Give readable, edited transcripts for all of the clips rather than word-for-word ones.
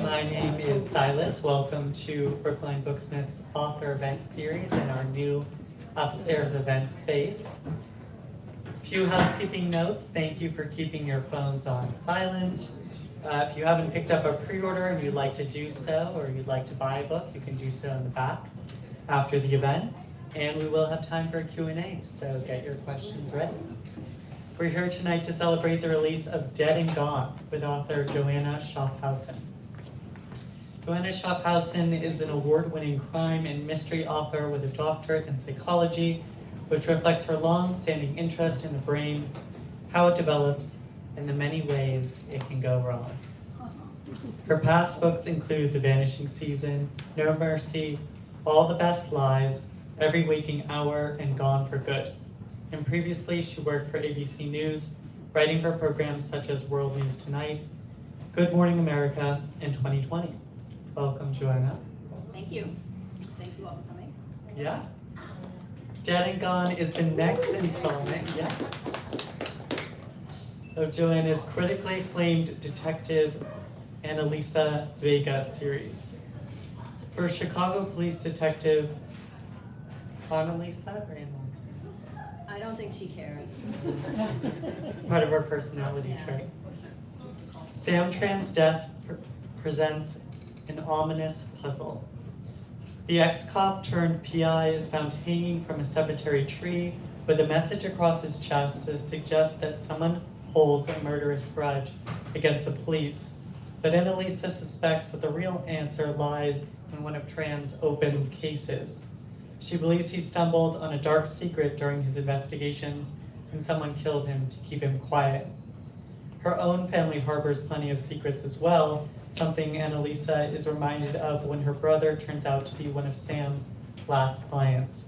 My name is Silas. Welcome to Brookline Booksmith's author event series in our new upstairs event space. A few housekeeping notes. Thank you for keeping your phones on silent. If you haven't picked up a pre-order and you'd like to do so, or you'd like to buy a book, you can do so in the back after the event. And we will have time for a Q&A, so get your questions ready. We're here tonight to celebrate the release of Dead and Gone with author Joanna Schaffhausen. Joanna Schaffhausen is an award-winning crime and mystery author with a doctorate in psychology, which reflects her long-standing interest in the brain, how it develops, and the many ways it can go wrong. Her past books include The Vanishing Season, No Mercy, All the Best Lies, Every Waking Hour, and Gone for Good. And previously, she worked for ABC News, writing for programs such as World News Tonight, Good Morning America, and 2020. Welcome, Joanna. Thank you. Thank you all for coming. Yeah. Dead and Gone is the next installment, of Joanna's critically acclaimed detective Annalisa Vega series. For Chicago police detective Annalisa or Annalisa? I don't think she cares. Part of her personality trait. Sam Tran's death presents an ominous puzzle. The ex-cop turned PI is found hanging from a cemetery tree with a message across his chest that suggests that someone holds a murderous grudge against the police. But Annalisa suspects that the real answer lies in one of Tran's open cases. She believes he stumbled on a dark secret during his investigations and someone killed him to keep him quiet. Her own family harbors plenty of secrets as well, something Annalisa is reminded of when her brother turns out to be one of Sam's last clients.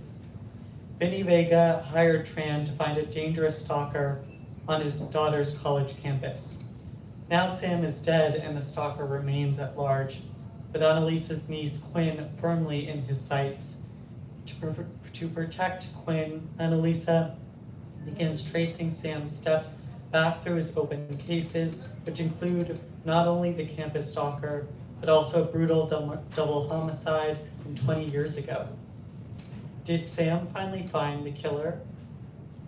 Vinny Vega hired Tran to find a dangerous stalker on his daughter's college campus. Now Sam is dead and the stalker remains at large, with Annalisa's niece Quinn firmly in his sights. To protect Quinn, Annalisa begins tracing Sam's steps back through his open cases, which include not only the campus stalker, but also a brutal double homicide from 20 years ago. Did Sam finally find the killer?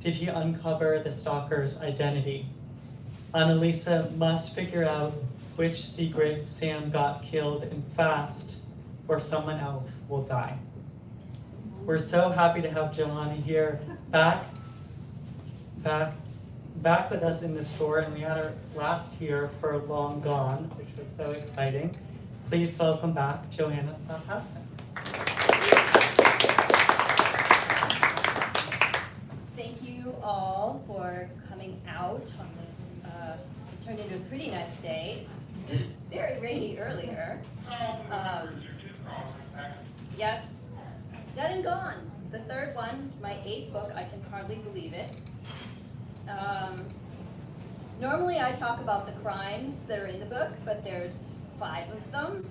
Did he uncover the stalker's identity? Annalisa must figure out which secret Sam got killed and fast, or someone else will die. We're so happy to have Joanna here back with us in the store, and we had her last year for Long Gone, which was so exciting. Please welcome back Joanna Schaffhausen. Thank you all for coming out on this. It turned into a pretty nice day. It was very rainy earlier. Yes. Dead and Gone, the third one, my 8th book. I can hardly believe it. Normally I talk about the crimes that are in the book, but there's 5 of them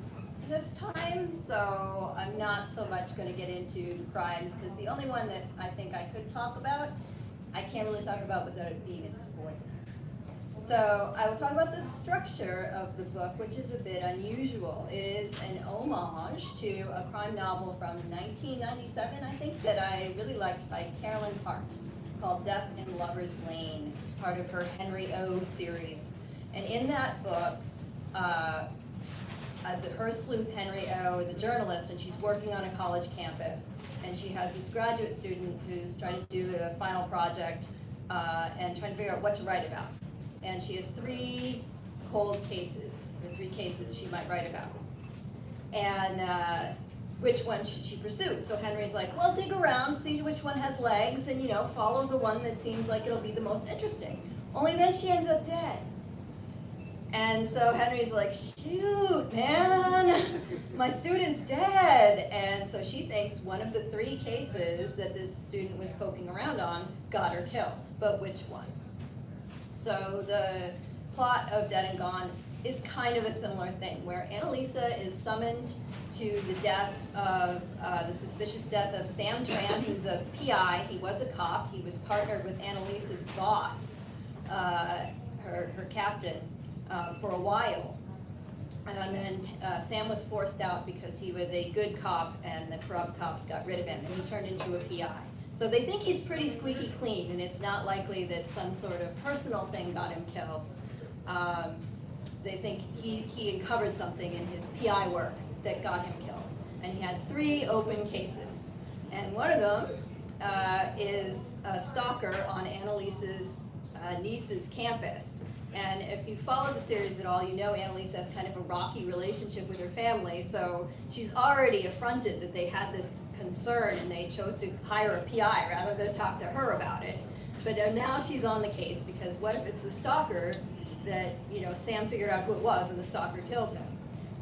this time, so I'm not so much going to get into the crimes, because the only one that I think I could talk about, I can't really talk about without it being a spoiler. So I will talk about the structure of the book, which is a bit unusual. It is an homage to a crime novel from 1997, I think, that I really liked by Carolyn Hart, called Death in Lover's Lane. It's part of her Henry O series. And in that book, her sleuth, Henry O, is a journalist, and she's working on a college campus. And she has this graduate student who's trying to do a final project and trying to figure out what to write about. And she has 3 cold cases, or 3 cases she might write about. And which one should she pursue? So Henry's like, well, dig around, see which one has legs, and follow the one that seems like it'll be the most interesting. Only then she ends up dead. And so Henry's like, shoot, man, my student's dead. And so she thinks one of the 3 cases that this student was poking around on got her killed, but which one? So the plot of Dead and Gone is kind of a similar thing, where Annalisa is summoned to the death of, the suspicious death of Sam Tran, who's a PI. He was a cop. He was partnered with Annalisa's boss, her captain, for a while. And then Sam was forced out because he was a good cop and the corrupt cops got rid of him and he turned into a PI. So they think he's pretty squeaky clean and it's not likely that some sort of personal thing got him killed. They think he uncovered something in his PI work that got him killed. And he had 3 open cases. And one of them is a stalker on Annalise's niece's campus. And if you follow the series at all, you know Annalise has kind of a rocky relationship with her family, so she's already affronted that they had this concern and they chose to hire a PI rather than talk to her about it. But now she's on the case because what if it's the stalker that, you know, Sam figured out who it was and the stalker killed him.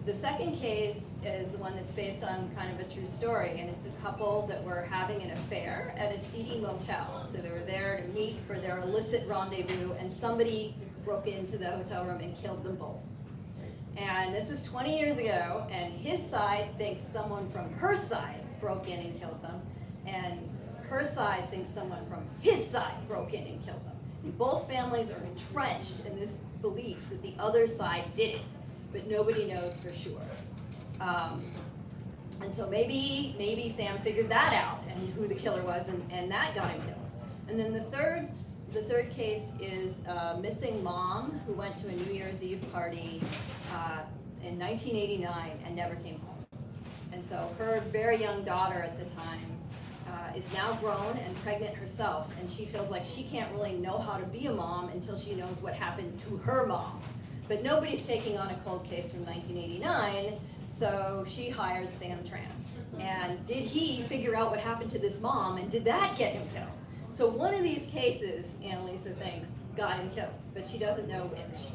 The second case is the one that's based on kind of a true story, and it's a couple that were having an affair at a seedy motel. So they were there to meet for their illicit rendezvous, and somebody broke into the hotel room and killed them both. And this was 20 years ago, and his side thinks someone from her side broke in and killed them, and her side thinks someone from his side broke in and killed them. And both families are entrenched in this belief that the other side did it, but nobody knows for sure. And so maybe Sam figured that out and who the killer was, and that got him killed. And then the third case is a missing mom who went to a New Year's Eve party in 1989 and never came home. And so her very young daughter at the time is now grown and pregnant herself, and she feels like she can't really know how to be a mom until she knows what happened to her mom. But nobody's taking on a cold case from 1989, so she hired Sam Tran. And did he figure out what happened to this mom, and did that get him killed? So one of these cases, Annalisa thinks, got him killed, but she doesn't know which.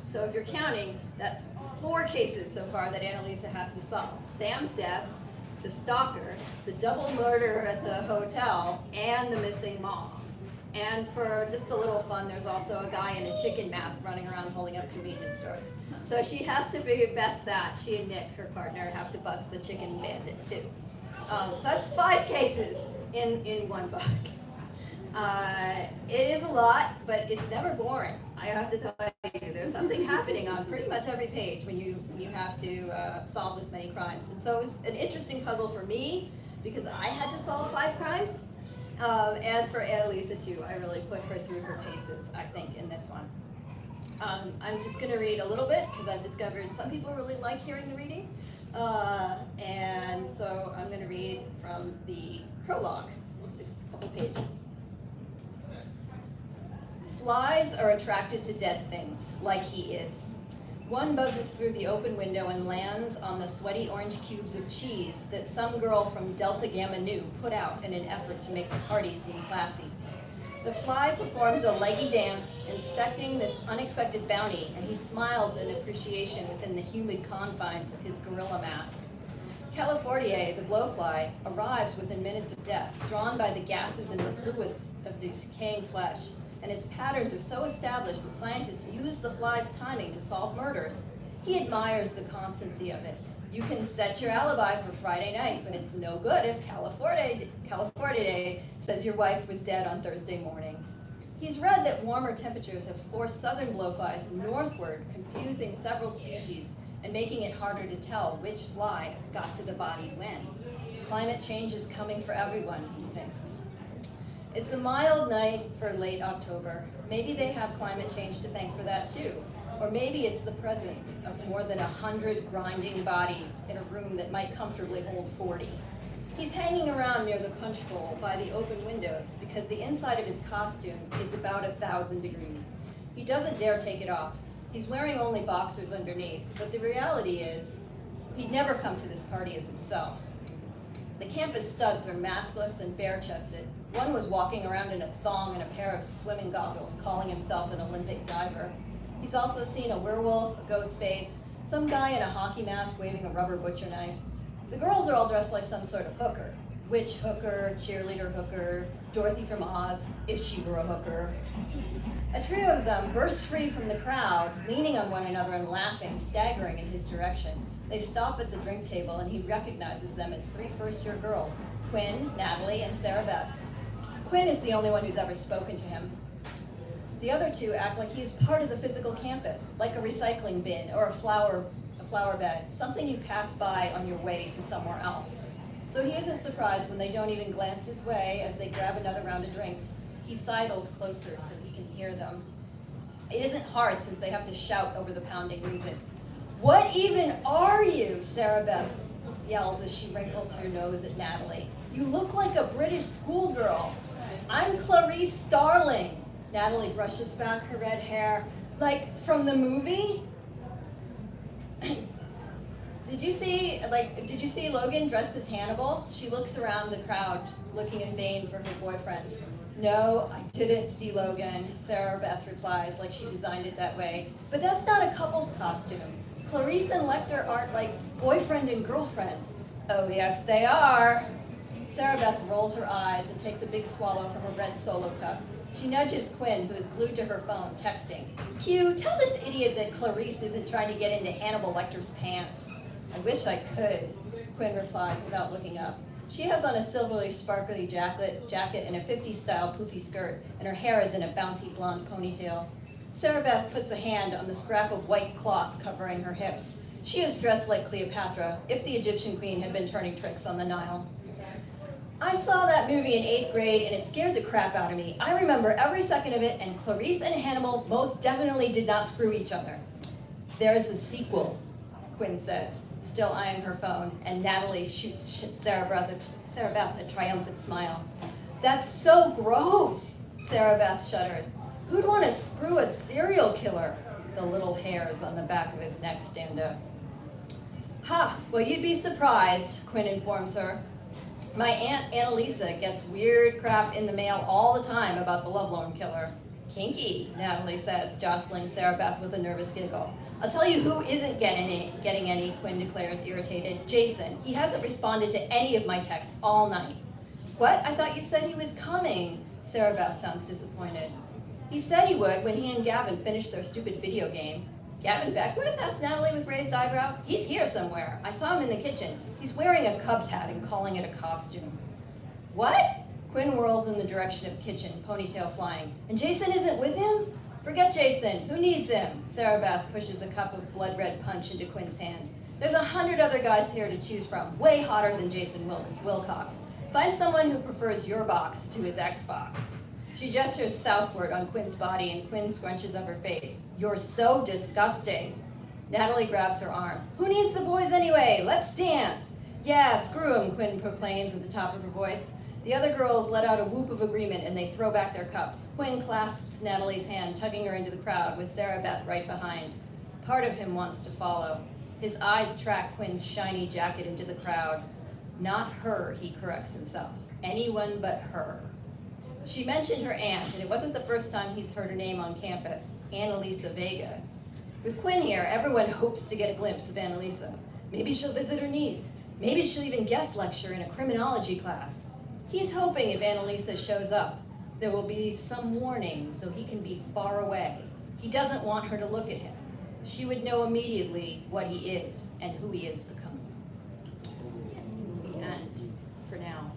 So if you're counting, that's 4 cases so far that Annalisa has to solve. Sam's death, the stalker, the double murder at the hotel, and the missing mom. And for just a little fun, there's also a guy in a chicken mask running around holding up convenience stores. So she has to figure best that. She and Nick, her partner, have to bust the chicken bandit too. So that's 5 cases in one book. It is a lot, but it's never boring. I have to tell you, there's something happening on pretty much every page when you have to solve this many crimes. And so it was an interesting puzzle for me because I had to solve 5 crimes. And for Annalisa too, I really put her through her paces, I think, in this one. I'm just going to read a little bit because I've discovered some people really like hearing the reading. And so I'm going to read from the prologue, just a couple pages. Flies are attracted to dead things, like he is. One buzzes through the open window and lands on the sweaty orange cubes of cheese that some girl from Delta Gamma Nu put out in an effort to make the party seem classy. The fly performs a leggy dance, inspecting this unexpected bounty, and he smiles in appreciation within the humid confines of his gorilla mask. Californiae, the blowfly, arrives within minutes of death, drawn by the gases and the fluids of decaying flesh. And its patterns are so established that scientists use the fly's timing to solve murders. He admires the constancy of it. You can set your alibi for Friday night, but it's no good if Californiae says your wife was dead on Thursday morning. He's read that warmer temperatures have forced southern blowflies northward, confusing several species and making it harder to tell which fly got to the body when. Climate change is coming for everyone, he thinks. It's a mild night for late October. Maybe they have climate change to thank for that too. Or maybe it's the presence of more than 100 grinding bodies in a room that might comfortably hold 40. He's hanging around near the punch bowl by the open windows because the inside of his costume is about 1,000 degrees. He doesn't dare take it off. He's wearing only boxers underneath, but the reality is he'd never come to this party as himself. The campus studs are maskless and bare-chested. One was walking around in a thong and a pair of swimming goggles, calling himself an Olympic diver. He's also seen a werewolf, a ghost face, some guy in a hockey mask waving a rubber butcher knife. The girls are all dressed like some sort of hooker. Witch hooker, cheerleader hooker, Dorothy from Oz, if she were a hooker. A trio of them bursts free from the crowd, leaning on one another and laughing, staggering in his direction. They stop at the drink table and he recognizes them as 3 first-year girls, Quinn, Natalie, and Sarah Beth. Quinn is the only one who's ever spoken to him. The other two act like he is part of the physical campus, like a recycling bin or a flower bed, something you pass by on your way to somewhere else. So he isn't surprised when they don't even glance his way as they grab another round of drinks. He sidles closer so he can hear them. It isn't hard since they have to shout over the pounding music. "What even are you?" Sarah Beth yells as she wrinkles her nose at Natalie. "You look like a British schoolgirl." "I'm Clarice Starling." Natalie brushes back her red hair. "Like from the movie?" Did you see Logan dressed as Hannibal? She looks around the crowd, looking in vain for her boyfriend. "No, I didn't see Logan," Sarah Beth replies, like she designed it that way. "But that's not a couple's costume. Clarice and Lecter aren't like boyfriend and girlfriend." "Oh, yes, they are." Sarah Beth rolls her eyes and takes a big swallow from her red Solo cup. She nudges Quinn, who is glued to her phone, texting. "Q, tell this idiot that Clarice isn't trying to get into Hannibal Lecter's pants." "I wish I could," Quinn replies without looking up. She has on a silvery, sparkly jacket and a 50s style poofy skirt, and her hair is in a bouncy blonde ponytail. Sarah Beth puts a hand on the scrap of white cloth covering her hips. She is dressed like Cleopatra, if the Egyptian queen had been turning tricks on the Nile. "I saw that movie in 8th grade and it scared the crap out of me. I remember every second of it, and Clarice and Hannibal most definitely did not screw each other." "There's a sequel," Quinn says, still eyeing her phone, and Natalie shoots Sarah Beth a triumphant smile. "That's so gross," Sarah Beth shudders. "Who'd want to screw a serial killer?" The little hairs on the back of his neck stand up. "Ha, well you'd be surprised," Quinn informs her. "My Aunt Annalisa gets weird crap in the mail all the time about the Lovelorn killer." "Kinky," Natalie says, jostling Sarah Beth with a nervous giggle. "I'll tell you who isn't getting any," Quinn declares, irritated. "Jason. He hasn't responded to any of my texts all night." "What? I thought you said he was coming." Sarah Beth sounds disappointed. "He said he would when he and Gavin finished their stupid video game." "Gavin Beckwith?" asked Natalie with raised eyebrows. "He's here somewhere. I saw him in the kitchen. He's wearing a Cubs hat and calling it a costume." "What?" Quinn whirls in the direction of the kitchen, ponytail flying. "And Jason isn't with him?" "Forget Jason. Who needs him?" Sarah Beth pushes a cup of blood red punch into Quinn's hand. "There's 100 other guys here to choose from, way hotter than Jason Wilcox. Find someone who prefers your box to his Xbox." She gestures southward on Quinn's body, and Quinn scrunches up her face. "You're so disgusting." Natalie grabs her arm. "Who needs the boys anyway? Let's dance." "Yeah, screw 'em," Quinn proclaims at the top of her voice. The other girls let out a whoop of agreement and they throw back their cups. Quinn clasps Natalie's hand, tugging her into the crowd, with Sarah Beth right behind. Part of him wants to follow. His eyes track Quinn's shiny jacket into the crowd. Not her, he corrects himself. Anyone but her. She mentioned her aunt, and it wasn't the first time he's heard her name on campus, Annalisa Vega. With Quinn here, everyone hopes to get a glimpse of Annalisa. Maybe she'll visit her niece. Maybe she'll even guest lecture in a criminology class. He's hoping if Annalisa shows up, there will be some warning so he can be far away. He doesn't want her to look at him. She would know immediately what he is and who he is becoming. The end, for now.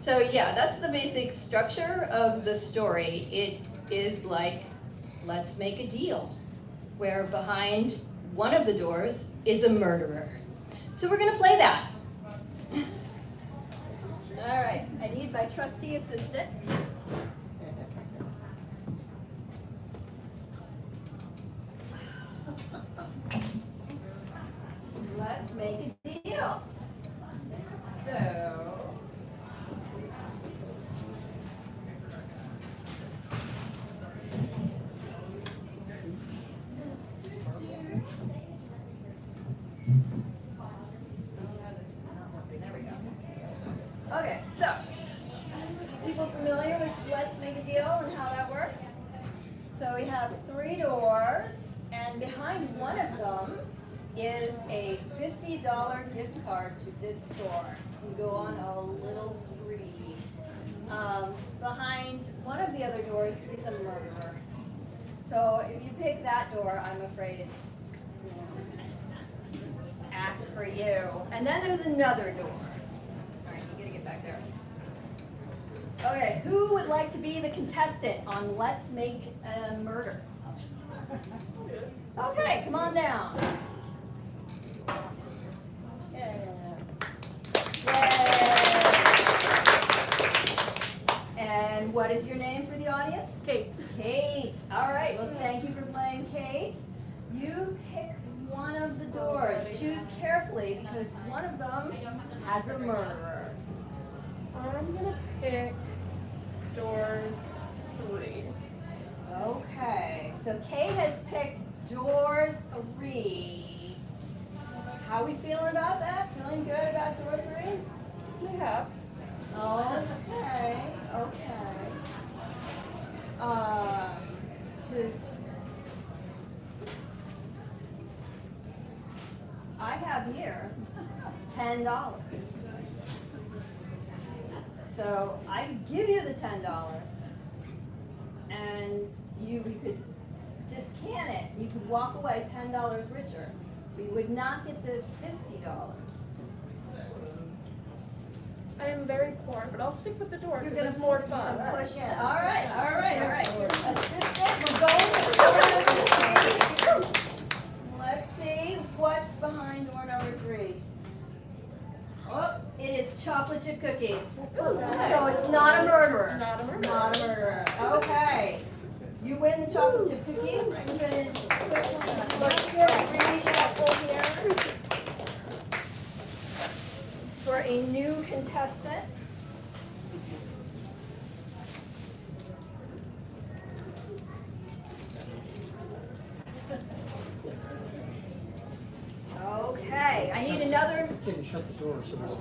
So yeah, that's the basic structure of the story. It is like, let's make a deal, where behind one of the doors is a murderer. So we're gonna play that. All right, I need my trusty assistant. Let's make a deal. So, okay, so, people familiar with Let's Make a Deal and how that works? So we have 3 doors, and behind one of them is a $50 gift card to this store. You can go on a little spree. Behind one of the other doors is a murderer. So if you pick that door, I'm afraid it's axe for you. And then there's another door. All right, you gotta get back there. Okay, who would like to be the contestant on Let's Make a Murder? Okay, come on down. Yay. And what is your name for the audience? Kate. Kate. All right, well, thank you for playing, Kate. You pick one of the doors. Choose carefully because one of them has a murderer. I'm gonna pick door 3. Okay, so Kate has picked door 3. How are we feeling about that? Feeling good about door 3? Perhaps. Okay, okay. Who's? I have here $10. So I could give you the $10, and you could just can it. You could walk away $10 richer. We would not get the $50. I am very poor, but I'll stick with the door You're because gonna it's more fun. push the, all right. Assistant, we're going to door number 3. Let's see what's behind door number 3. Oh, it is chocolate chip cookies. So it's not a murderer. Not a murderer. Not a murderer. Okay. You win the chocolate chip cookies. We're going to quickly reshuffle here for a new contestant. Okay, I need another. Can you shut the door so there's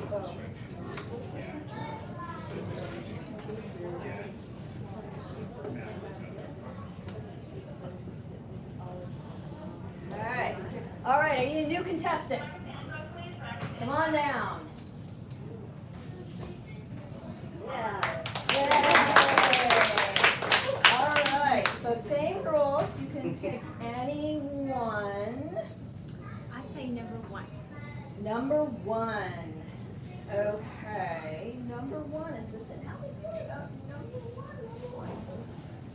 All right, I need a new contestant. Come on down. Yay. All right, so same rules. You can pick any one. I say number 1. Number 1. Okay, number 1, assistant. How do you feel about number 1?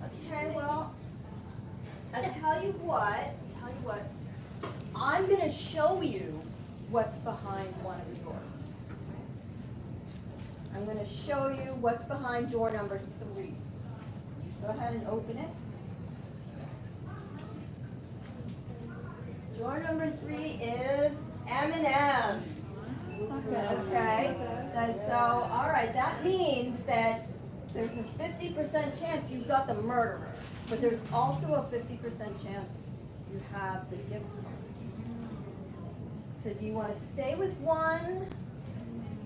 Okay, well, I'll tell you what. I'm going to show you what's behind one of the doors. I'm going to show you what's behind door number 3. Go ahead and open it. Door number 3 is M&M's. Okay. So, all right, that means that there's a 50% chance you've got the murderer, but there's also a 50% chance you have the gift card. So do you want to stay with one,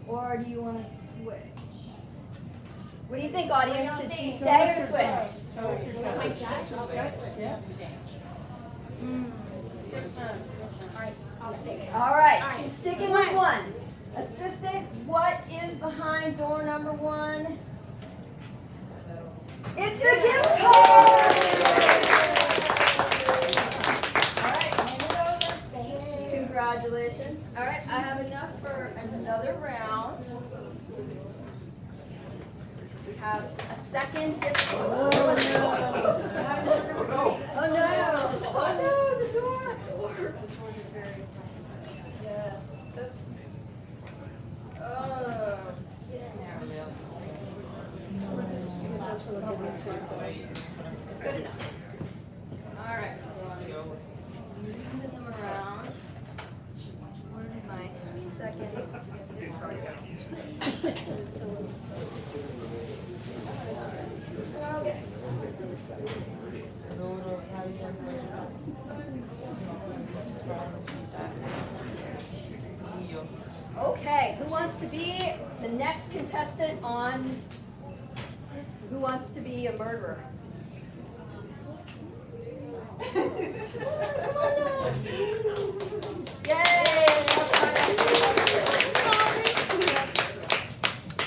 or do you want to switch? What do you think, audience? Should she stay or switch? All right, she's sticking with one. Assistant, what is behind door number 1? It's the gift card! All right, hand it over. Congratulations. All right, I have enough for another round. We have a second gift card. Oh no! Oh no! Oh no! The door! Yes. Oops. Oh. Yes. Good enough. All right. So I'm moving them around. Where did my second gift card go? Okay. Okay, who wants to be the next contestant on Who Wants to Be a Murderer? Come on down. Yay!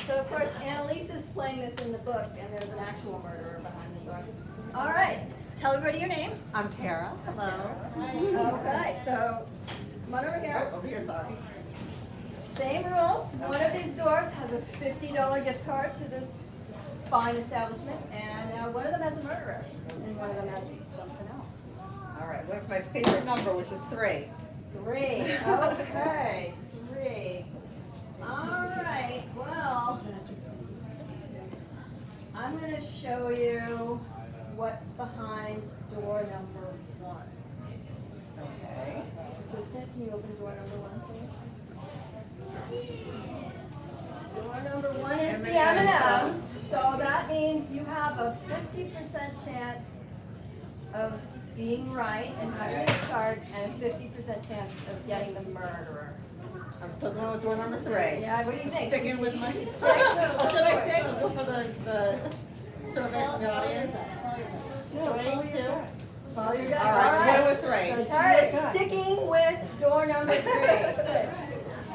So of course, Annalise is playing this in the book, and there's an actual murderer behind the book. All right, tell everybody your name. I'm Tara. Hello. Okay, so come on over here. Over here, sorry. Same rules. One of these doors has a $50 gift card to this fine establishment, and one of them has a murderer, and one of them has something else. All right, what's my favorite number, which is 3? 3. Okay, 3. All right. Well, I'm going to show you what's behind door number 1. Okay. Assistant, can you open door number 1, please? Door number 1 is the M&Ms. So that means you have a 50% chance of being right and having a card, and a 50% chance of getting the murderer. I'm still going with door number 3. Yeah, what do you think? Sticking with my. Stick. Or should I stay? Go for the survey from the audience. No, follow 3, your 2. gut. Follow your gut. All right, go with 3. So Tara's sticking with door number 3.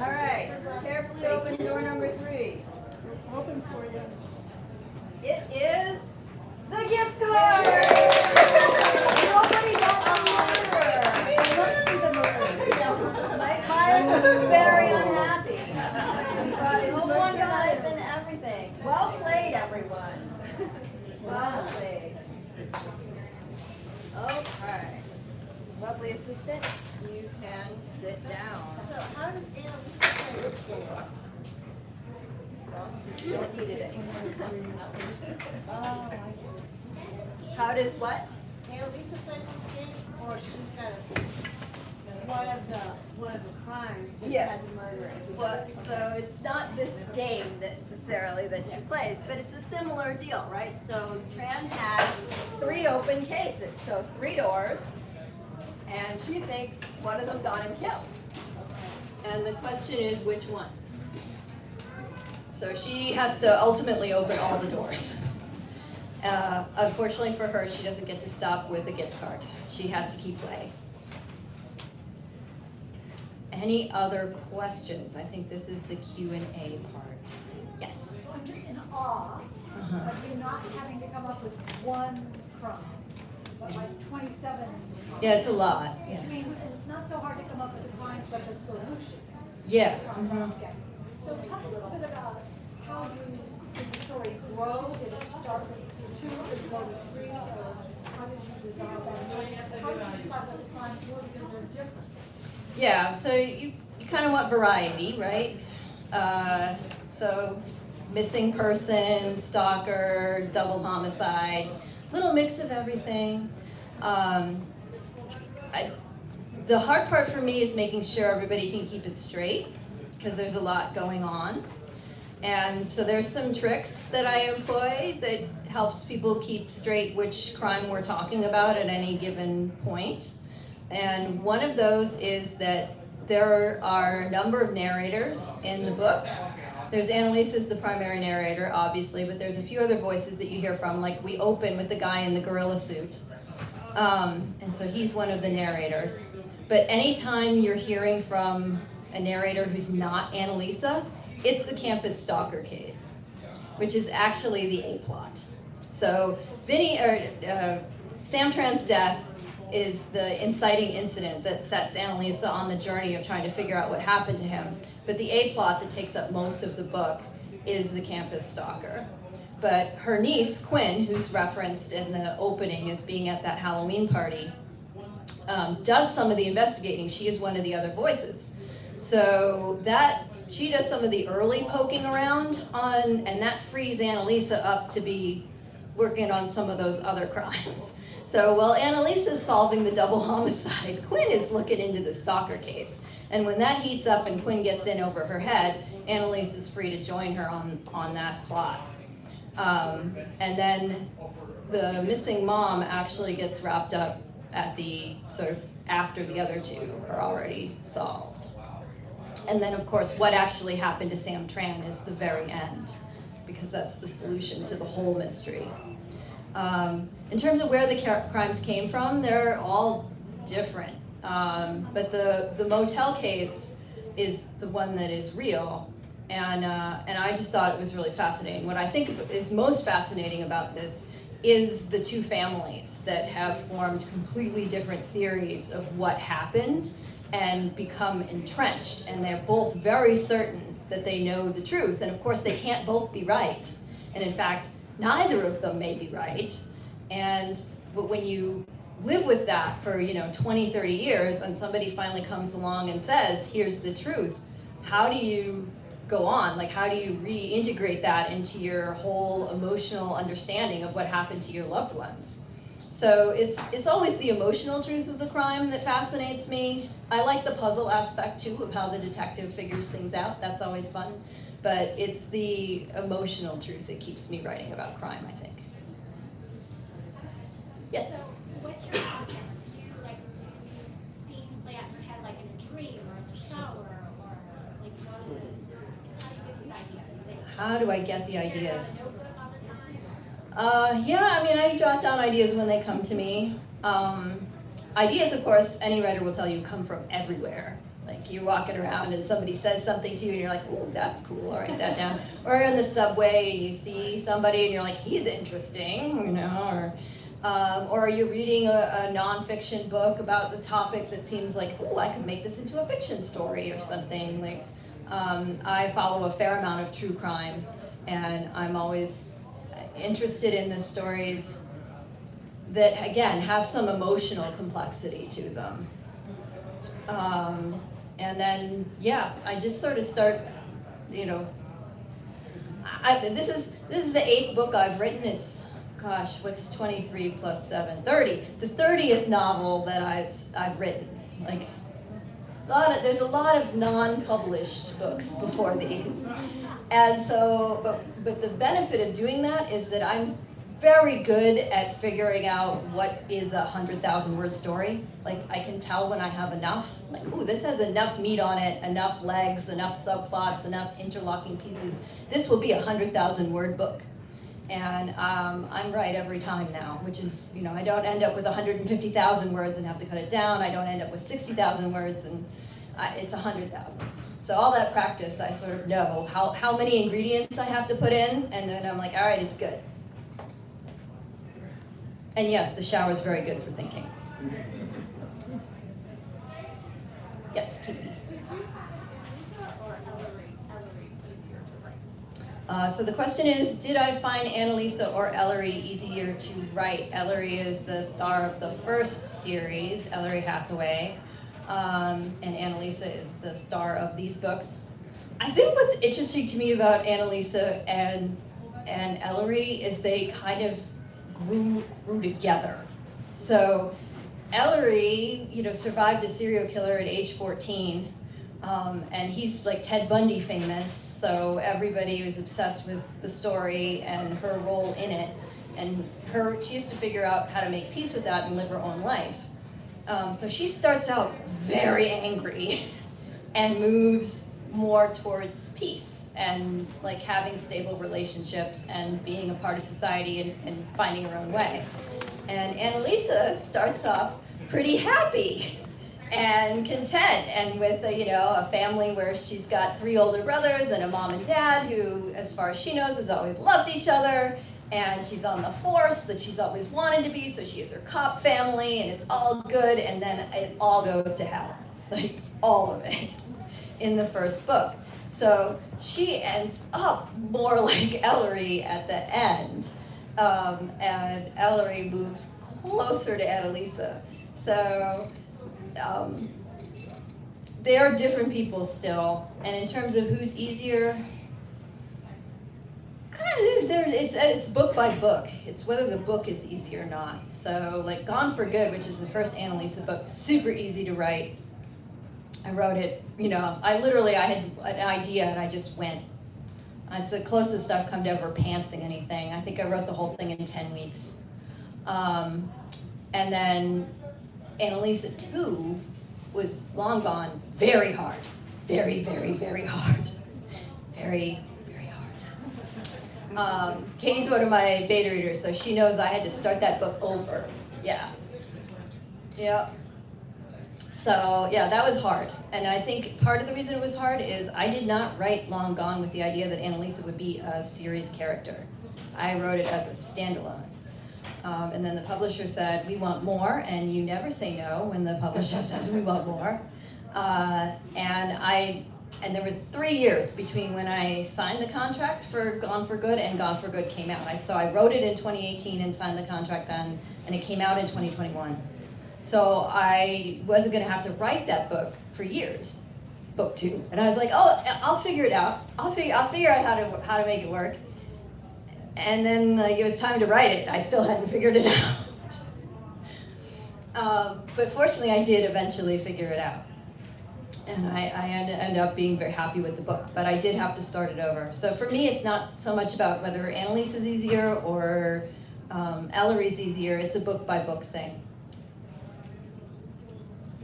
All right, carefully open door number 3. Open for you. It is the gift card. Nobody got the murderer. Let's see the murderer. Mike Myers is very unhappy. He got his butcher knife and everything. Well played, everyone. Well played. Okay. Lovely assistant, you can sit down. So how does Annalisa play this game? You don't need it anymore. How does what? Annalisa plays this game, or she's got one of the crimes that Yes. has a murderer. Well, so it's not this game necessarily that she plays, but it's a similar deal, right? So Tran has 3 open cases, so 3 doors, and she thinks one of them got him killed. And the question is, which one? So she has to ultimately open all the doors. Unfortunately for her, she doesn't get to stop with a gift card. She has to keep playing. Any other questions? I think this is the Q&A part. Yes? So I'm just in awe of you not having to come up with one crime, but like 27. Yeah, it's a lot. Yeah. Which means it's not so hard to come up with the crimes, but the solution. Yeah. Okay. So talk a little bit about how did the story grow? Did it start with 2, did it go to 3, or how did you decide on how did you decide what the crimes were, because they're different? Yeah, so you kind of want variety, right? So missing person, stalker, double homicide, little mix of everything. The hard part for me is making sure everybody can keep it straight, because there's a lot going on. And so there's some tricks that I employ that helps people keep straight which crime we're talking about at any given point. And one of those is that there are a number of narrators in the book. There's Annalisa as the primary narrator, obviously, but there's a few other voices that you hear from, like we open with the guy in the gorilla suit. And so he's one of the narrators. But anytime you're hearing from a narrator who's not Annalisa, it's the campus stalker case, which is actually the A-plot. So Sam Tran's death is the inciting incident that sets Annalisa on the journey of trying to figure out what happened to him. But the A-plot that takes up most of the book is the campus stalker. But her niece, Quinn, who's referenced in the opening as being at that Halloween party, does some of the investigating. She is one of the other voices. So she does some of the early poking around on, and that frees Annalisa up to be working on some of those other crimes. So while Annalisa's solving the double homicide, Quinn is looking into the stalker case. And when that heats up and Quinn gets in over her head, Annalisa's free to join her on that plot. And then the missing mom actually gets wrapped up at the sort of after the other two are already solved. And then of course what actually happened to Sam Tran is the very end, because that's the solution to the whole mystery. In terms of where the crimes came from, they're all different. But the motel case is the one that is real. And I just thought it was really fascinating. What I think is most fascinating about this is the two families that have formed completely different theories of what happened and become entrenched, and they're both very certain that they know the truth, and of course they can't both be right, and in fact neither of them may be right. But when you live with that for 20, 30 years, and somebody finally comes along and says, here's the truth, how do you go on? Like, how do you reintegrate that into your whole emotional understanding of what happened to your loved ones? So it's always the emotional truth of the crime that fascinates me. I like the puzzle aspect too of how the detective figures things out. That's always fun. But it's the emotional truth that keeps me writing about crime, I think. Yes? So what's your process? Do you do these scenes play out in your head like in a dream or in the shower, or like how do you get these ideas? How do I get the You're ideas? in a notebook all the time? Yeah, I mean, I jot down ideas when they come to me. Ideas, of course, any writer will tell you, come from everywhere. Like, you're walking around and somebody says something to you and you're like, oh, that's cool, I'll write that down. Or you're in the subway and you see somebody and you're like, he's interesting, or you're reading a nonfiction book about the topic that seems like, oh, I could make this into a fiction story or something. Like, I follow a fair amount of true crime, and I'm always interested in the stories that, again, have some emotional complexity to them. And then, yeah, I just sort of start, this is the 8th book I've written. It's, gosh, what's 23 plus 7? 30. The 30th novel that I've written. Like, there's a lot of non-published books before these. And so, but the benefit of doing that is that I'm very good at figuring out what is a 100,000 word story. Like, I can tell when I have enough. Like, ooh, this has enough meat on it, enough legs, enough subplots, enough interlocking pieces. This will be a 100,000 word book. And I'm right every time now, which is, I don't end up with 150,000 words and have to cut it down. I don't end up with 60,000 words, and it's 100,000. So all that practice, I sort of know how many ingredients I have to put in, and then I'm like, all right, it's good. And yes, the shower is very good for thinking. Yes, keep me. Did you find Annalisa or Ellery easier to write? So the question is, did I find Annalisa or Ellery easier to write? Ellery is the star of the first series, Ellery Hathaway, and Annalisa is the star of these books. I think what's interesting to me about Annalisa and Ellery is they kind of grew together. So Ellery, survived a serial killer at age 14, and he's like Ted Bundy famous, so everybody was obsessed with the story and her role in it, and she used to figure out how to make peace with that and live her own life. So she starts out very angry and moves more towards peace and like having stable relationships and being a part of society and finding her own way. And Annalisa starts off pretty happy and content, and with a family where she's got 3 older brothers and a mom and dad who, as far as she knows, has always loved each other, and she's on the force that she's always wanted to be, so she has her cop family, and it's all good, and then it all goes to hell, like all of it, in the first book. So she ends up more like Ellery at the end, and Ellery moves closer to Annalisa. So they are different people still, and in terms of who's easier, it's book by book. It's whether the book is easy or not. So like Gone for Good, which is the first Annalisa book, super easy to write. I wrote it, I had an idea and I just went. It's the closest I've come to ever pantsing anything. I think I wrote the whole thing in 10 weeks. And then Annalisa 2 was Long Gone, very hard. Very, very, very hard. Very, very hard. Katie's one of my beta readers, so she knows I had to start that book over. Yeah. Yep. So yeah, that was hard. And I think part of the reason it was hard is I did not write Long Gone with the idea that Annalisa would be a series character. I wrote it as a standalone. And then the publisher said, we want more, and you never say no when the publisher says we want more. And there were 3 years between when I signed the contract for Gone for Good and Gone for Good came out. So I wrote it in 2018 and signed the contract then, and it came out in 2021. So I wasn't gonna have to write that book for years, book 2. And I was like, oh, I'll figure it out. I'll figure out how to make it work. And then like it was time to write it. I still hadn't figured it out. But fortunately I did eventually figure it out. And I ended up being very happy with the book, but I did have to start it over. So for me, it's not so much about whether Annalise is easier or Ellery's easier. It's a book-by-book thing.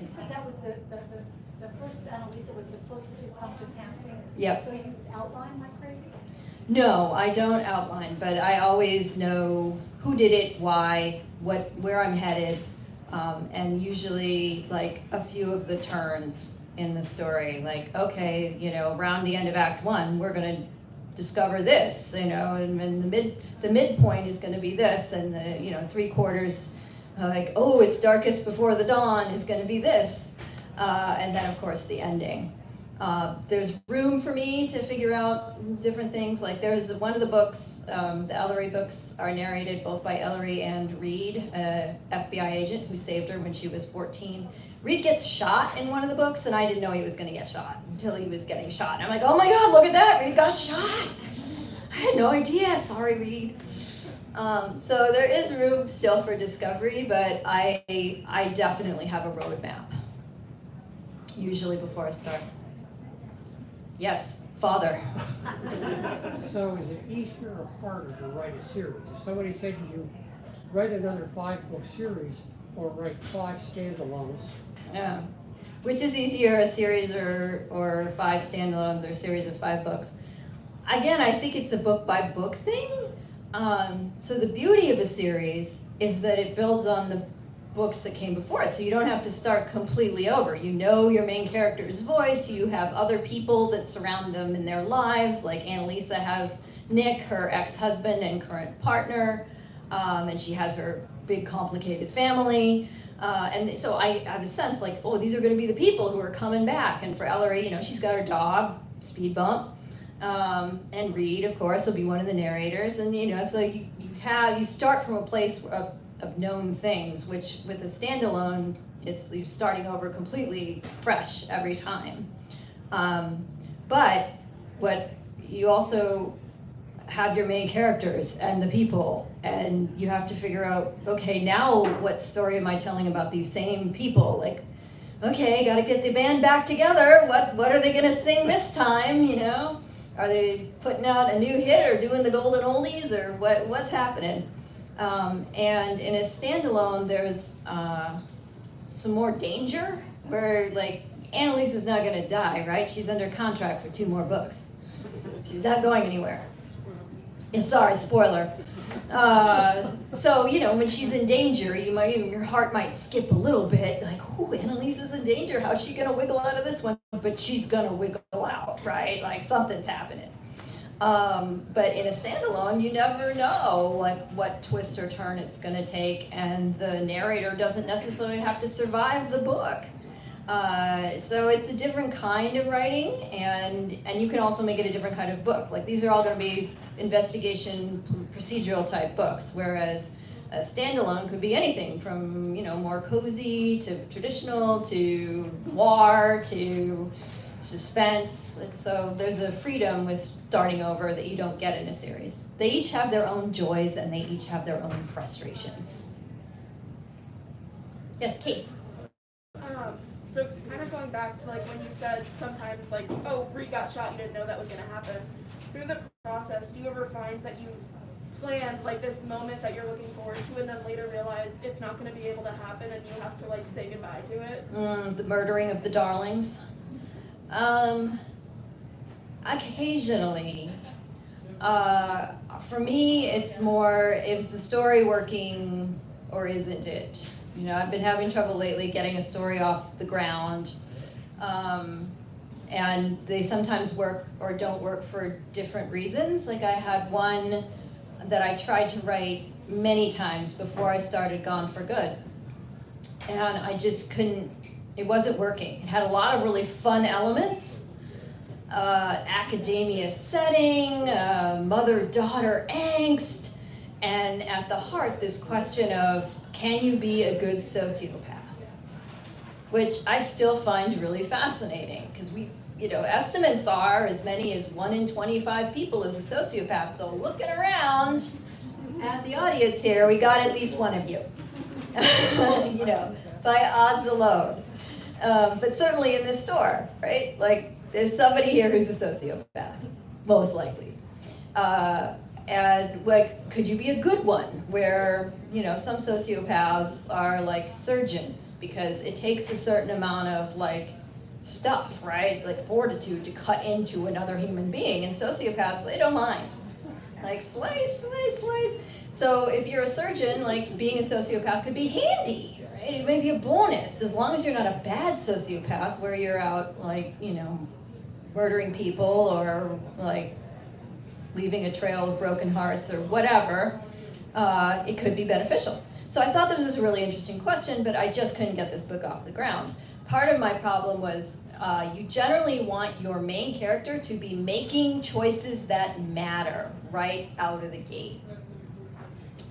You see, that was the first Annalisa was the closest you've come to pantsing. Yep. So you outline like crazy? No, I don't outline, but I always know who did it, why, where I'm headed, and usually like a few of the turns in the story. Like, okay, around the end of Act 1, we're gonna discover this, and the midpoint is gonna be this, and the 3/4, like, oh, it's darkest before the dawn is gonna be this, and then of course the ending. There's room for me to figure out different things. Like there's one of the books, the Ellery books are narrated both by Ellery and Reed, a FBI agent who saved her when she was 14. Reed gets shot in one of the books and I didn't know he was gonna get shot until he was getting shot. And I'm like, oh my God, look at that, Reed got shot. I had no idea, sorry Reed. So there is room still for discovery, but I definitely have a roadmap, usually before I start. Yes, father. So is it easier or harder to write a series? If somebody said to you, write another 5-book series or write 5 standalones. Yeah. Which is easier, a series or 5 standalones or a series of 5 books? Again, I think it's a book by book thing. So the beauty of a series is that it builds on the books that came before it, so you don't have to start completely over. You know your main character's voice, you have other people that surround them in their lives, like Annalisa has Nick, her ex-husband and current partner, and she has her big complicated family, and so I have a sense like, oh, these are going to be the people who are coming back. And for Ellery, she's got her dog, Speed Bump, and Reed, of course, will be one of the narrators, and it's like you start from a place of known things, which with a standalone, you're starting over completely fresh every time. But what you also have your main characters and the people, and you have to figure out, okay, now what story am I telling about these same people? Like, okay, gotta get the band back together. What are they gonna sing this time? Are they putting out a new hit or doing the golden oldies, or what's happening? And in a standalone, there's some more danger, where like Annalisa's not gonna die, right? She's under contract for 2 more books. She's not going anywhere. Yeah, sorry, spoiler. So when she's in danger, your heart might skip a little bit, like, oh, Annalisa's in danger. How's she gonna wiggle out of this one? But she's gonna wiggle out, right? Like something's happening. But in a standalone, you never know like what twist or turn it's going to take, and the narrator doesn't necessarily have to survive the book. So it's a different kind of writing, and you can also make it a different kind of book. Like these are all going to be investigation procedural type books, whereas a standalone could be anything from more cozy to traditional to noir to suspense. So there's a freedom with starting over that you don't get in a series. They each have their own joys and they each have their own frustrations. Yes, Kate. So kind of going back to like when you said sometimes like, oh, Reed got shot, you didn't know that was gonna happen. Through the process, do you ever find that you planned like this moment that you're looking forward to and then later realize it's not gonna be able to happen and you have to like say goodbye to it? The murdering of the darlings. Occasionally. For me, it's more, is the story working or isn't it? I've been having trouble lately getting a story off the ground. And they sometimes work or don't work for different reasons. Like I had one that I tried to write many times before I started Gone for Good. And I just couldn't It wasn't working. It had a lot of really fun elements, academia setting, mother-daughter angst, and at the heart, this question of, can you be a good sociopath? Which I still find really fascinating, because estimates are as many as 1 in 25 people is a sociopath. So looking around at the audience here, we got at least one of you, by odds alone. But certainly in this store, right? Like, there's somebody here who's a sociopath, most likely. And like, could you be a good one? Where, some sociopaths are like surgeons, because it takes a certain amount of like stuff, right? Like fortitude to cut into another human being. And sociopaths, they don't mind. Like slice, slice, slice. So if you're a surgeon, like being a sociopath could be handy, right? It may be a bonus, as long as you're not a bad sociopath where you're out like, murdering people or like leaving a trail of broken hearts or whatever, it could be beneficial. So I thought this was a really interesting question, but I just couldn't get this book off the ground. Part of my problem was you generally want your main character to be making choices that matter right out of the gate.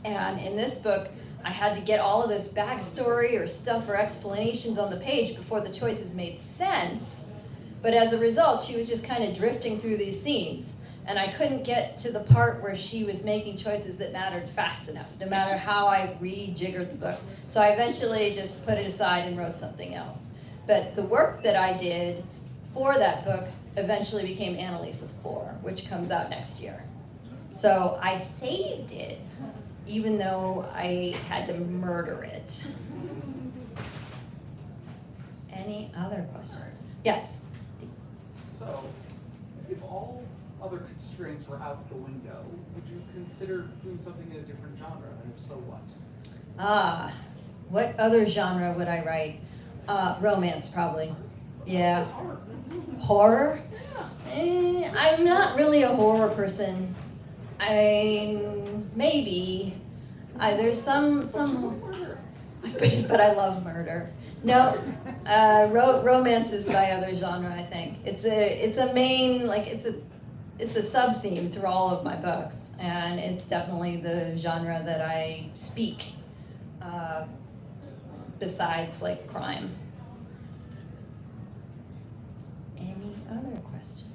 And in this book, I had to get all of this backstory or stuff or explanations on the page before the choices made sense. But as a result, she was just kind of drifting through these scenes. And I couldn't get to the part where she was making choices that mattered fast enough, no matter how I rejiggered the book. So I eventually just put it aside and wrote something else. But the work that I did for that book eventually became Annalisa 4, which comes out next year. So I saved it, even though I had to murder it. Any other questions? Yes? So, if all other constraints were out the window, would you consider doing something in a different genre, and if so, what? What other genre would I write? Romance, probably. Yeah. Horror? I'm not really a horror person. Maybe. There's some, but I love murder. No, romance is my other genre, I think. It's a main, like, it's a sub-theme through all of my books, and it's definitely the genre that I speak, besides, like, crime. Any other questions?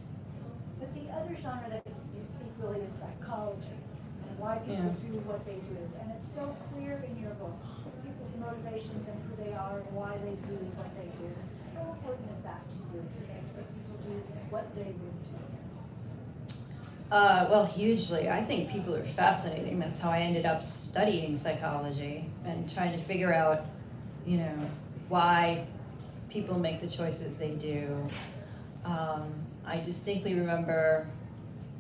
But the other genre that you speak really is psychology, and why people do what they do. And it's so clear in your books, people's motivations and who they are and why they do what they do. How important is that to you, to make people do what they would do? Well, hugely. I think people are fascinating. That's how I ended up studying psychology and trying to figure out, why people make the choices they do. I distinctly remember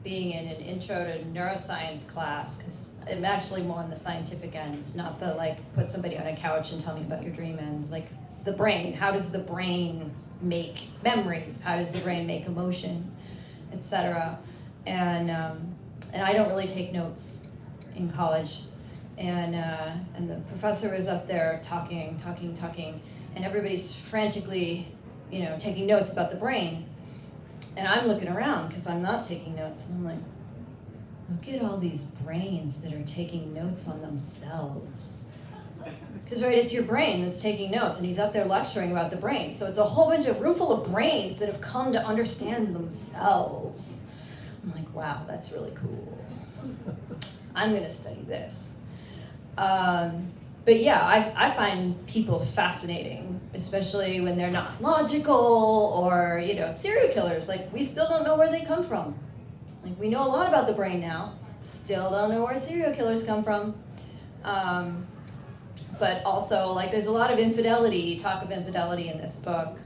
being in an intro to neuroscience class, because I'm actually more on the scientific end, not the like put somebody on a couch and tell me about your dream end. Like the brain, how does the brain make memories? How does the brain make emotion, etc. And I don't really take notes in college. And the professor was up there talking, and everybody's frantically, taking notes about the brain. And I'm looking around because I'm not taking notes, and I'm like, look at all these brains that are taking notes on themselves. Because, right, it's your brain that's taking notes, and he's up there lecturing about the brain. So it's a whole bunch of room full of brains that have come to understand themselves. I'm like, wow, that's really cool. I'm going to study this. But yeah, I find people fascinating, especially when they're not logical, or, serial killers. Like, we still don't know where they come from. Like, we know a lot about the brain now, still don't know where serial killers come from. But also, like, there's a lot of talk of infidelity in this book.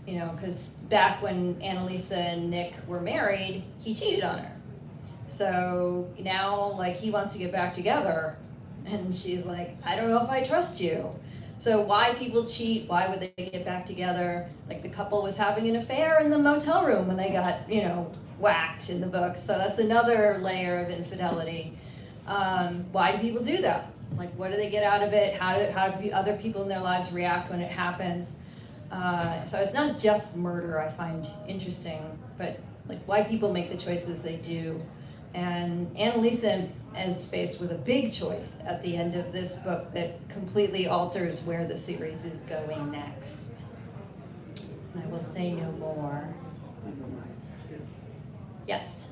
Because back when Annalisa and Nick were married, he cheated on her. So now, like, he wants to get back together, and she's like, I don't know if I trust you. So why people cheat, why would they get back together? Like, the couple was having an affair in the motel room when they got, whacked in the book. So that's another layer of infidelity. Why do people do that? Like, what do they get out of it? How do other people in their lives react when it happens? So it's not just murder I find interesting, but like why people make the choices they do. And Annalisa is faced with a big choice at the end of this book that completely alters where the series is going next. And I will say no more. Yes?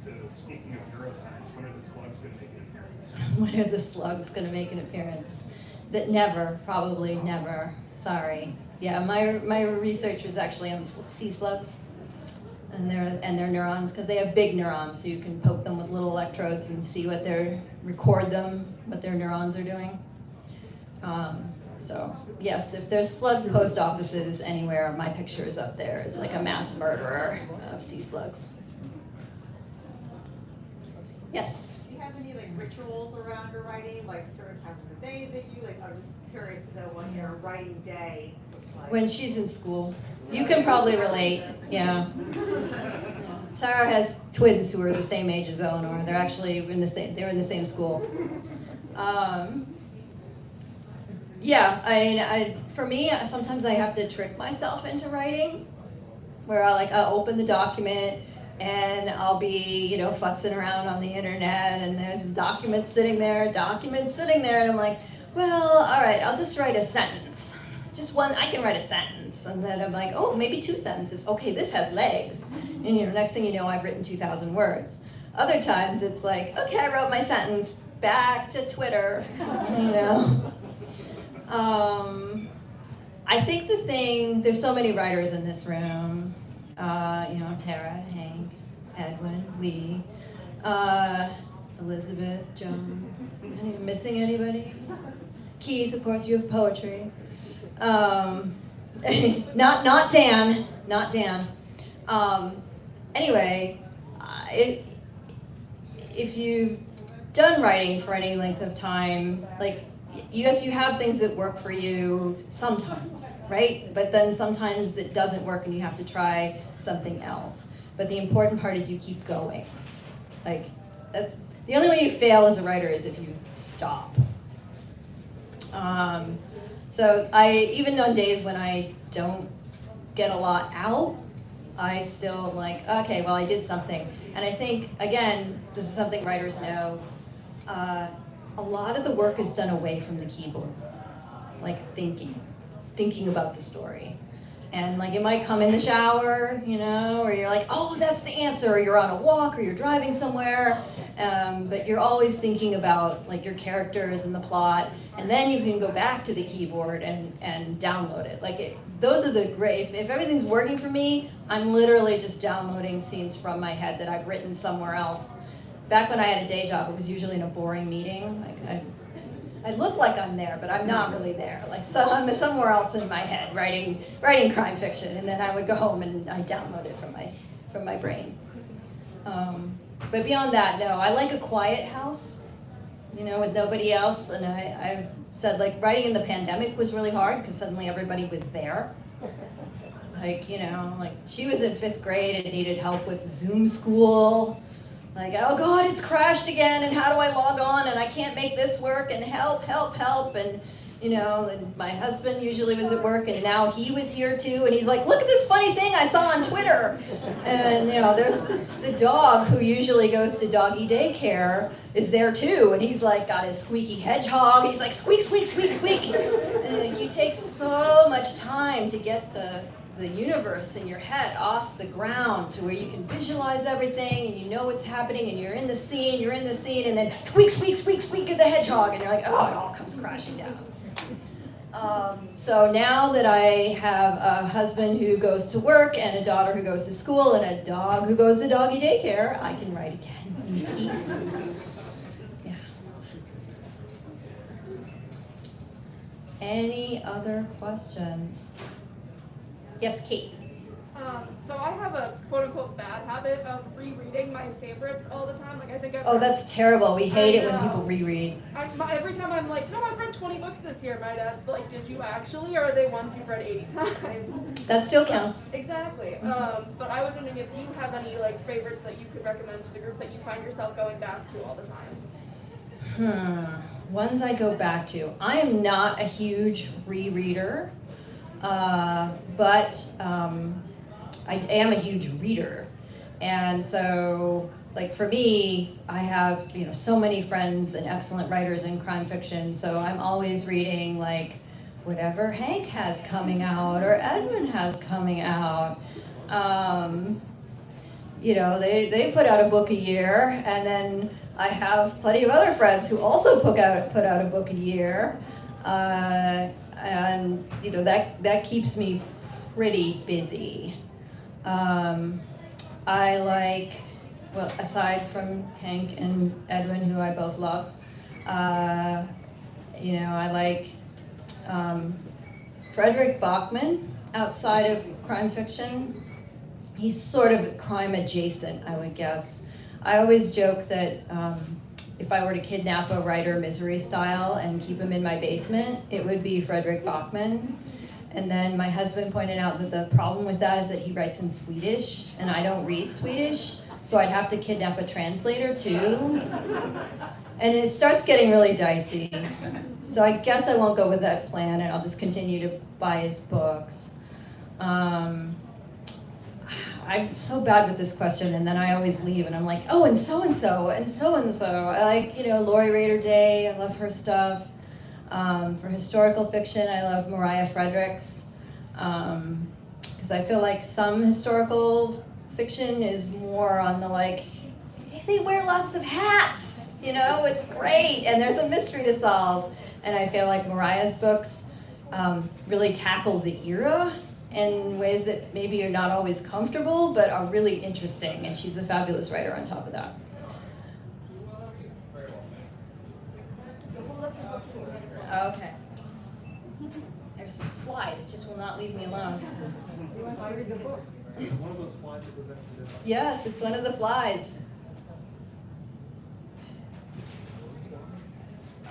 So speaking of neuroscience, when are the slugs going to make an appearance? When are the slugs going to make an appearance? That never, probably never. Sorry. Yeah, my research was actually on sea slugs and their neurons, because they have big neurons, so you can poke them with little electrodes and see what record what their neurons are doing. So yes, if there's slug post offices anywhere, my picture is up there as like a mass murderer of sea slugs. Yes. Do you have any like rituals around your writing, like certain times of the day that you like? I'm just curious to know what your writing day looks like. When she's in school. You can probably relate, yeah. Tara has twins who are the same age as Eleanor. They're actually in the same school. Yeah, for me, sometimes I have to trick myself into writing, where I'll open the document and I'll be, futzing around on the internet, and there's documents sitting there, and I'm like, well, all right, I'll just write a sentence. Just one, I can write a sentence. And then I'm like, oh, maybe 2 sentences. Okay, this has legs. And next thing you know, I've written 2,000 words. Other times it's like, okay, I wrote my sentence, back to Twitter, I think there's so many writers in this room, Tara, Hank, Edwin, Lee, Elizabeth, John, missing anybody? Keith, of course, you have poetry. Not Dan. Anyway, if you've done writing for any length of time, yes, you have things that work for you sometimes, right? But then sometimes it doesn't work and you have to try something else. But the important part is you keep going. That's the only way you fail as a writer is if you stop. So even on days when I don't get a lot out, I still okay, well, I did something. And I think, again, this is something writers know, a lot of the work is done away from the keyboard, thinking about the story. And it might come in the shower, or you're like, oh, that's the answer, or you're on a walk, or you're driving somewhere, but you're always thinking about your characters and the plot, and then you can go back to the keyboard and download it. Those are the great, if everything's working for me, I'm literally just downloading scenes from my head that I've written somewhere else. Back when I had a day job, it was usually in a boring meeting. I look like I'm there, but I'm not really there. So I'm somewhere else in my head writing crime fiction, and then I would go home and I download it from my brain. But beyond that, no, I like a quiet house, with nobody else. And I've said writing in the pandemic was really hard because suddenly everybody was there. She was in 5th grade and needed help with Zoom school. Oh God, it's crashed again, and how do I log on, and I can't make this work, and help, and and my husband usually was at work, and now he was here too, and he's like, look at this funny thing I saw on Twitter, and there's the dog who usually goes to doggy daycare is there too, and he's got his squeaky hedgehog, he's like, squeak, squeak, squeak, squeak, and you take so much time to get the universe in your head off the ground to where you can visualize everything and you know what's happening and you're in the scene, and then squeak, squeak, squeak, squeak of the hedgehog, and you're like, oh, it all comes crashing down. So now that I have a husband who goes to work and a daughter who goes to school and a dog who goes to doggy daycare, I can write again in peace. Yeah. Any other questions? Yes, Kate. So I have a quote-unquote bad habit of rereading my favorites all the time. I think I've Oh, that's terrible. We hate it when people reread. Every time I'm like, no, I've read 20 books this year. My dad's like, did you actually, or are they ones you've read 80 times? That still counts. Exactly. But I was wondering if you have any favorites that you could recommend to the group that you find yourself going back to all the time. Ones I go back to. I am not a huge rereader, but I am a huge reader. And so, like for me, I have, so many friends and excellent writers in crime fiction, so I'm always reading like whatever Hank has coming out or Edwin has coming out. They put out a book a year, and then I have plenty of other friends who also put out a book a year, and that keeps me pretty busy. I like, well, aside from Hank and Edwin, who I both love, I like Frederick Bachman outside of crime fiction. He's sort of crime adjacent, I would guess. I always joke that if I were to kidnap a writer Misery style and keep him in my basement, it would be Frederick Bachman. And then my husband pointed out that the problem with that is that he writes in Swedish, and I don't read Swedish, so I'd have to kidnap a translator too. And it starts getting really dicey. So I guess I won't go with that plan, and I'll just continue to buy his books. I'm so bad with this question, and then I always leave, and I'm like, oh, and so-and-so, and so-and-so. I like, Lori Raider Day, I love her stuff. For historical fiction, I love Mariah Fredericks, because I feel like some historical fiction is more on the like, hey, they wear lots of hats, it's great, and there's a mystery to solve. And I feel like Mariah's books really tackle the era in ways that maybe are not always comfortable, but are really interesting, and she's a fabulous writer on top of that. So hold up your books when you're ready for it. Okay. There's a fly that just will not leave me alone. You want to read the book? Is it one of those flies that goes after the Yes, it's one of the flies.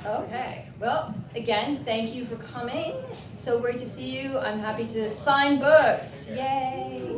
Okay, well, again, thank you for coming. So great to see you. I'm happy to sign books. Yay!